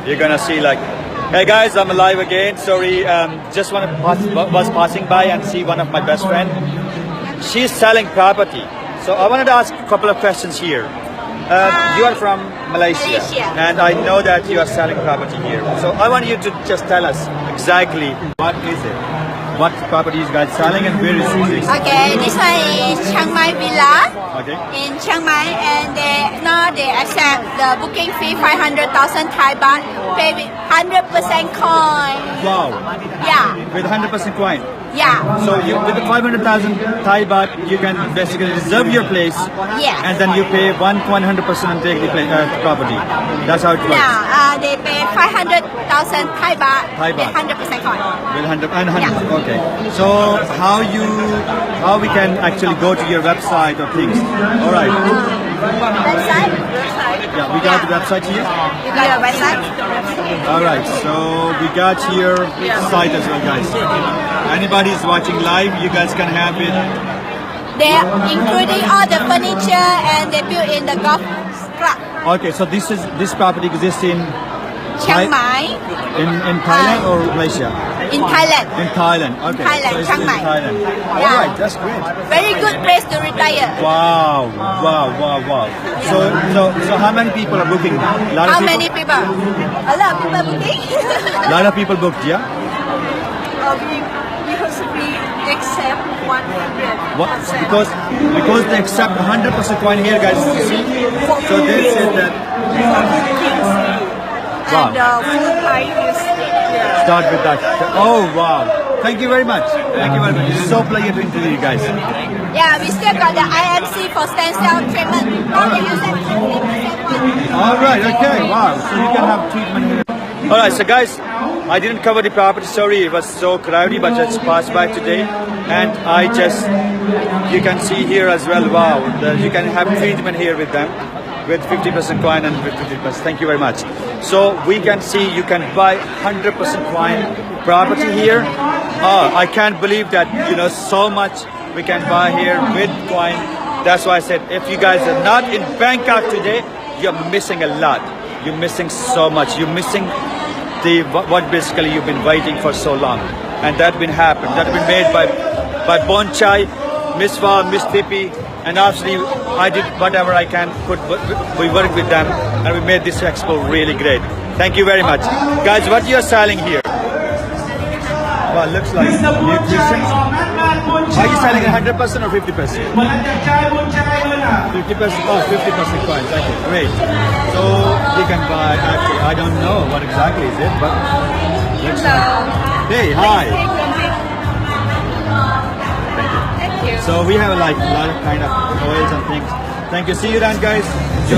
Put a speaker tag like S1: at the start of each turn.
S1: You're gonna see like, hey guys, I'm alive again. Sorry, just was passing by and see one of my best friend. She's selling property. So I wanted to ask a couple of questions here. You are from Malaysia, and I know that you are selling property here. So I want you to just tell us exactly what is it? What property is guys selling and where is it?
S2: Okay, this one is Chiang Mai Villa in Chiang Mai, and they accept the booking fee 500,000 Thai baht, pay with 100% coin.
S1: Wow.
S2: Yeah.
S1: With 100% coin.
S2: Yeah.
S1: So you, with the 500,000 Thai baht, you can basically reserve your place.
S2: Yes.
S1: And then you pay 100% and take the property. That's how it works.
S2: Yeah. They pay 500,000 Thai baht.
S1: Thai baht.
S2: With 100% coin.
S1: With 100 and 100.
S2: Yeah.
S1: Okay. So how we can actually go to your website or things? All right.
S2: Website?
S1: Yeah, we got the website here.
S2: You got a website?
S1: All right. So we got your site as well, guys. Anybody is watching live, you guys can have it.
S2: They're including all the furniture and they built in the golf club.
S1: Okay, so this property exists in
S2: Chiang Mai.
S1: In Thailand or Malaysia?
S2: In Thailand.
S1: In Thailand. Okay.
S2: Thailand,
S1: so it's
S2: Chiang
S1: in
S2: Mai.
S1: Thailand.
S2: Yeah.
S1: All right, that's great.
S2: Very good place to retire.
S1: Wow. So how many people are booking?
S2: How many people? A lot of people booking.
S1: A lot of people booked, yeah?
S2: Because we accept 100%.
S1: What? Because they accept 100% coin here, guys. You see? So they said that. Wow.
S2: And the full price is
S1: Start with that. Oh wow! Thank you very much. Thank you very much. It's so pleasure to interview you guys.
S2: Yeah, we still got the IMC for stem cell treatment.
S1: All right. Okay. Wow. So you can have treatment here. All right. So guys, I didn't cover the property. Sorry, it was so crowded, but just passed by today, and you can see here as well. Wow. You can have treatment here with them. With 50% coin and with 50%. Thank you very much. So we can see you can buy 100% coin property here. I can't believe that so much we can buy here with coin. That's why I said if you guys are not in Bangkok today, you're missing a lot. You're missing so much. You're missing what basically you've been waiting for so long, and that's been happened. That's been made by Bon Chai, Miss Val, Miss Tippy. And obviously, I did whatever I can. We worked with them, and we made this expo really great. Thank you very much, guys. What you are selling here? Well, looks like nutrition. Are you selling 100% or 50%? 50%. Oh, 50% coins. Okay, great. So you can buy. Actually, I don't know what exactly is it, but looks like. Hey, hi. So we have like a lot of kind of oils and things. Thank you. See you then, guys. Enjoy.